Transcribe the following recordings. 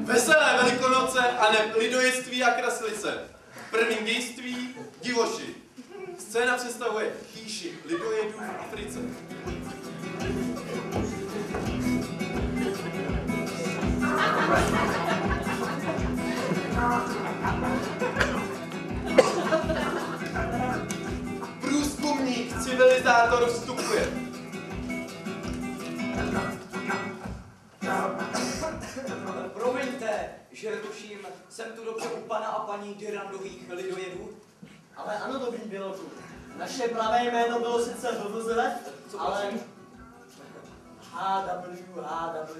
Veselé Velikonoce a ne lidojectví a kraslice. Prvním dějství divoši. Scéna představuje chýši lidojedů v Africe. Průzkumník civilizátor vstupuje. Promiňte, že ruším, jsem tu dobře u pana a paní Dyrandových lidojedů. Ale ano, dobrý běloku. Naše pravé jméno bylo sice VVZV, ale HWEHZWF.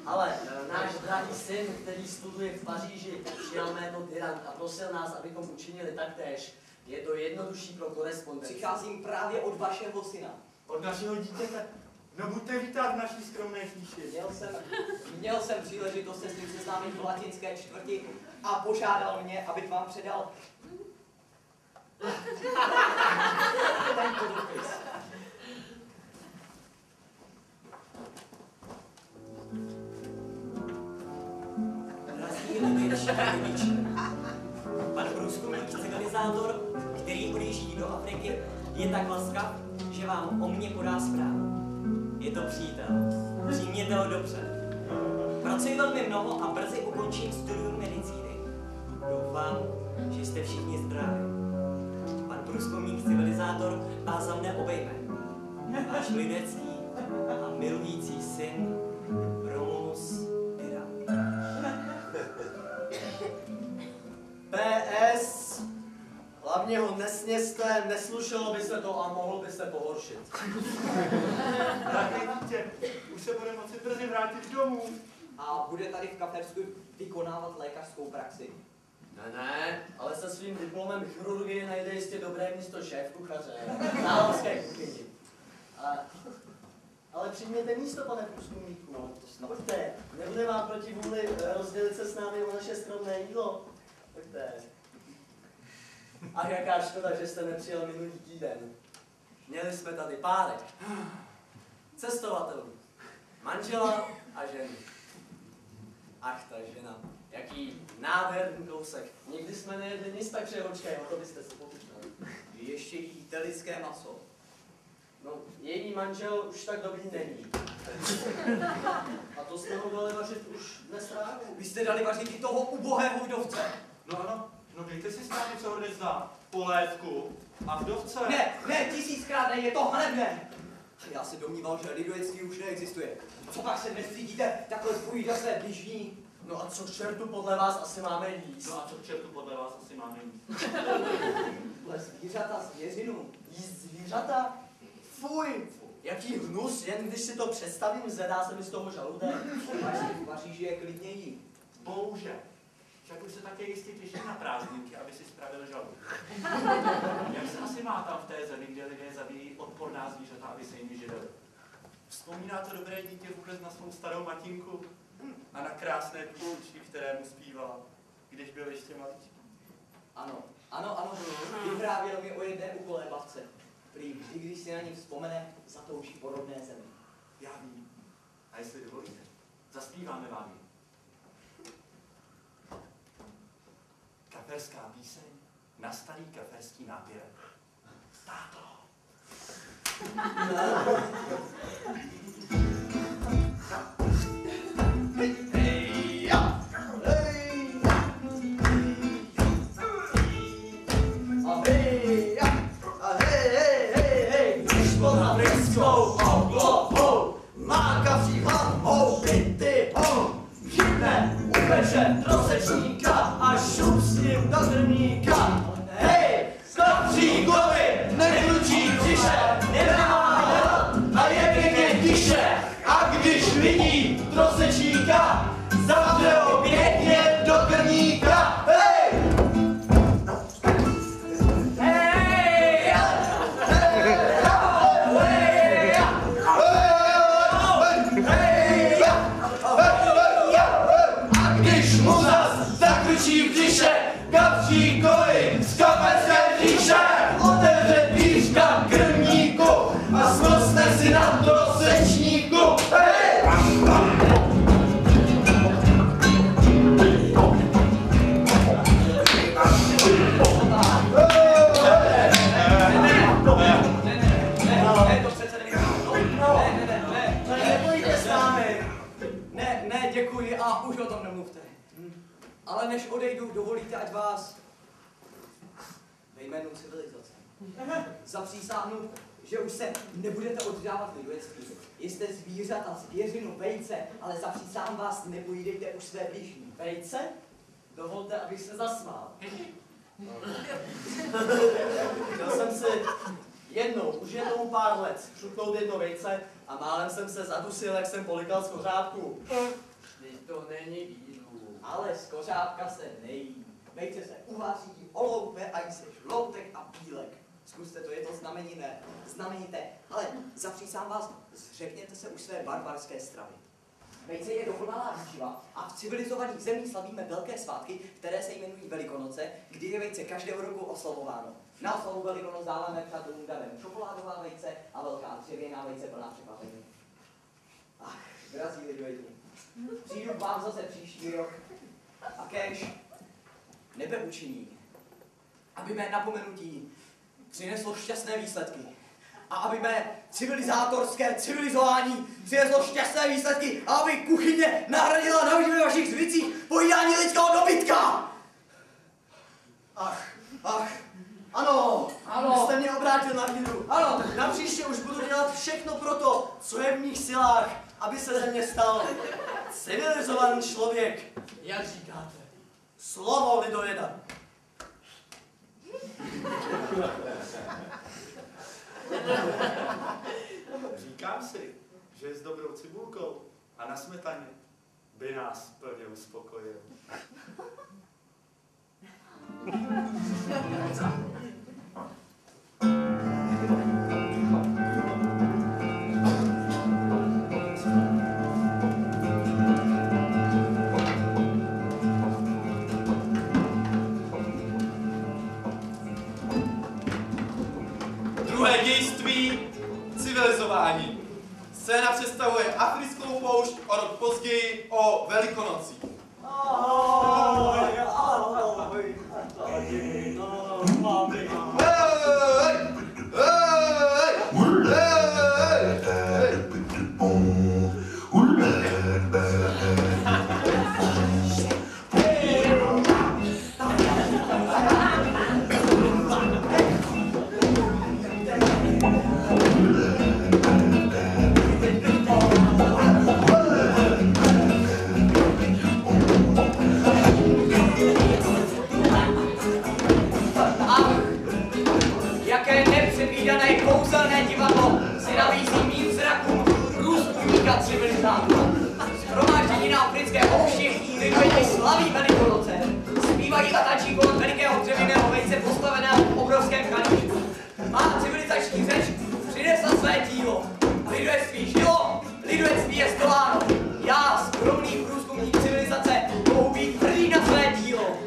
Ale náš drahý syn, který studuje v Paříži, přijal jméno Dyrand a prosil nás, abychom učinili taktéž. Je to jednodušší pro korespondenci. Přicházím právě od vašeho syna. Od našeho dítěte. No buďte vítát v naší skromné chýši. Měl jsem příležitost se s ním seznámit v latinské čtvrti a požádal mě, abych vám předal tento dopis. Drazí lidé, pan průzkumník civilizátor, který odjíždí do Afriky, je tak laskav, že vám o mně podá zprávu. Je to přítel. Přijměte ho dobře. Pracuji velmi mnoho a brzy ukončím studium medicíny. Doufám, že jste všichni zdraví. Pan průzkumník civilizátor vás za mne obejme. Váš lidecký a milující syn Romulus Dyrand. PS. Hlavně ho nesněste, neslušelo by se to a mohlo by se pohoršit. Drahé dítě, už se bude moci brzy vrátit domů. A bude tady v Katersku vykonávat lékařskou praxi. Ne, ale se svým diplomem chirurgie najde jistě dobré místo šéf kuchaře na královské kuchyni. Ale přijměte místo, pane průzkumníku. No, to snad. Pojďte, nebude vám proti vůli rozdělit se s námi o naše skromné jídlo? Pojďte. Ach, jaká škoda, že jste nepřijel minulý týden. Měli jsme tady párek. Cestovatelů. Manžela a ženy. Ach, ta žena. Jaký nádherný kousek. Nikdy jsme nejedli nic tak přehočkého, to byste si pochutnali. Ještě jíte lidské maso. No, její manžel už tak dobrý není. A to jsme ho dali vařit už dnes ráno. Vy jste dali vařit i toho ubohého vdovce. No ano, no dejte si s námi, co hned za polévku a vdovce. Ne, tisíckrát ne, je to hanebné. Já se domníval, že lidojectví už neexistuje. Co pak se nestydíte takhle zpovídat své bližní? No a co k čertu podle vás asi máme jíst? No a co k čertu podle vás asi máme jíst? Dle zvířata zvěřinu. Jíst zvířata? Fuj! Jaký hnus, jen když si to představím, zvedá se mi z toho žaludek. V Paříži je klidněji. Bohužel. Však už se také jistě těší na prázdninky, aby si spravil žaludek. Jak se asi má tam v té zemi, kde lidé zabíjí odporná zvířata, aby se jimi živili? Vzpomíná to dobré dítě vůbec na svou starou matinku a na krásné písničky, které mu zpívala, když byl ještě maličký? Ano, vyprávěl mi o jedné úkolé babce. Prý vždy, když si na ní vzpomene, zatouží po rodné zemi. Já vím. A jestli dovolíte, zaspíváme vám ji. Kaferská píseň na starý kaferský nápěvek. Táto. Hej, ja! Hej, ja! A hej, ja! A hej! Když pod africkou oblohou má kavří hlavou bityho chytne, upeče trosečníka a šup s ním do hrníka. Hej, z kavří hlavy neklučí břiše, nemá hlad a je pěkně tiše. A když vidí trosečníka, zavře ho pěkně do hrníka. Hej! Zakručí v břiše, kapří koly z kapecké říše, otevře dvířka krmníku a smlsne si na trosečníku. Hej! Děkuji a už o tom nemluvte. Ale než odejdu, dovolíte, ať vás ve jménu civilizace zapřísáhnu, že už se nebudete oddávat lidovectví. Jste zvířata, zvěřinu, vejce, ale zapřísahám vás, nepojídejte už své blížní. Vejce? Dovolte, abych se zasmál. Chtěl jsem si už jednou pár let šutnout jedno vejce a málem jsem se zadusil, jak jsem polikal z kořápku. Vždyť to není jídlo. Ale z kořápka se nejí. Vejce se uvaří, oloupe a jí se žloutek a bílek. Zkuste to, je to znamenité. Ale zapřísám vás, zřekněte se už své barbarské stravy. Vejce je dokonalá výživa a v civilizovaných zemích slavíme velké svátky, které se jmenují Velikonoce, kdy je vejce každého roku oslavováno. Na oslavu Velikonoc dáváme přátelům darem čokoládová vejce a velká dřevěná vejce plná překvapení. Ach, drazí lidovedi, přijdu k vám zase příští rok a kéž nebe učiní, aby mé napomenutí přineslo šťastné výsledky. A aby mé civilizátorské civilizování přineslo šťastné výsledky a aby kuchyně nahradila navždy ve vašich zvicích pojídání lidského dobytka. Ano, jste mě obrátil na víru. Ano, napříště už budu dělat všechno pro to, co je v mých silách, aby se ze mě stal civilizovaný člověk. Jak říkáte? Slovo lidoveda. Říkám si, že s dobrou cibulkou a na smetaně by nás plně uspokojil. Druhé dějství, civilizování. Scéna představuje africkou poušť o rok později o Velikonocích. Jaké nepředvídané kouzelné divadlo si nabízí mým zrakům průzkumníka civilizátora. Shromáždění na africké poušti, lidovedi slaví Velikonoce. Zpívají a tančí kolem velikého dřevěného vejce postaveného v obrovském kaníčku. Má civilizační řeč přinesla své dílo. Lidovectví žilo, lidovectví je stováno. Já, skromný průzkumník civilizace, mohu být hrdý na své dílo.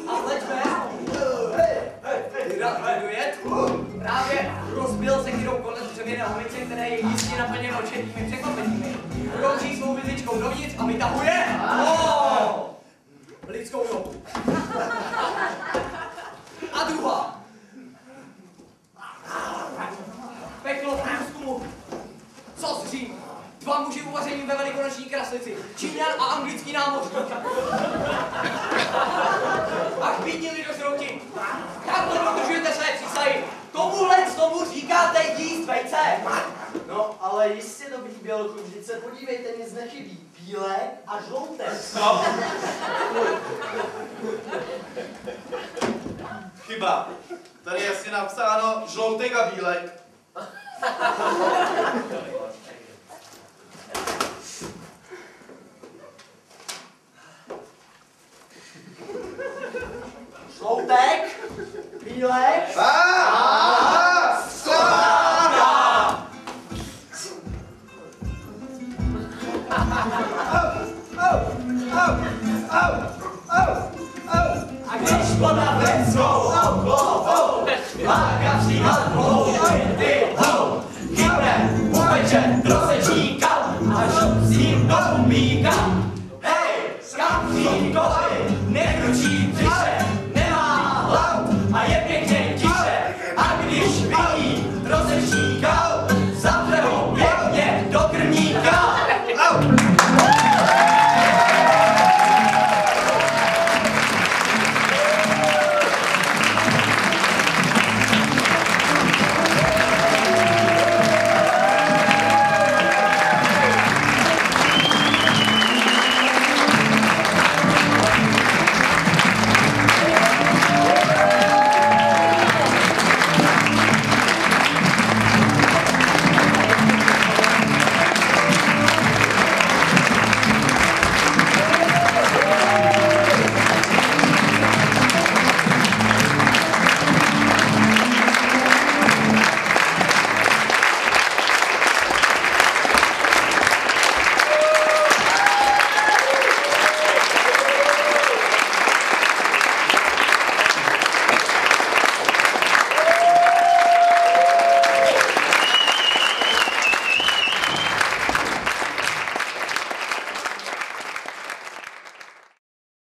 A pleťme. Radujet. Právě rozbil se chyrou konec dřevěného vejce, které je jistě naplněno četnými překvapeními. Krouží svou vidličkou dovnitř a vytahuje lidskou nohu. A druhá. Peklo průzkumu. Co s Řím? Dva muži uvaření ve velikonoční kraslici. Číňan a anglický námořník. Ach, bídní lidozrouti. Jak to dodržujete své přísahy? Tomu říkáte jíst vejce? No, ale jistě dobrý bělku, vždyť se podívejte, nic nechybí. Bílé a žlouté. No. Chyba. Tady je jasně napsáno žloutek a bílek. Žloutek, bílek, a když voda veckou hlavou, máka přihladnou, ty hou, chytne, upeče, rozečíka a šup s ním do umíka. Hej, skapříko,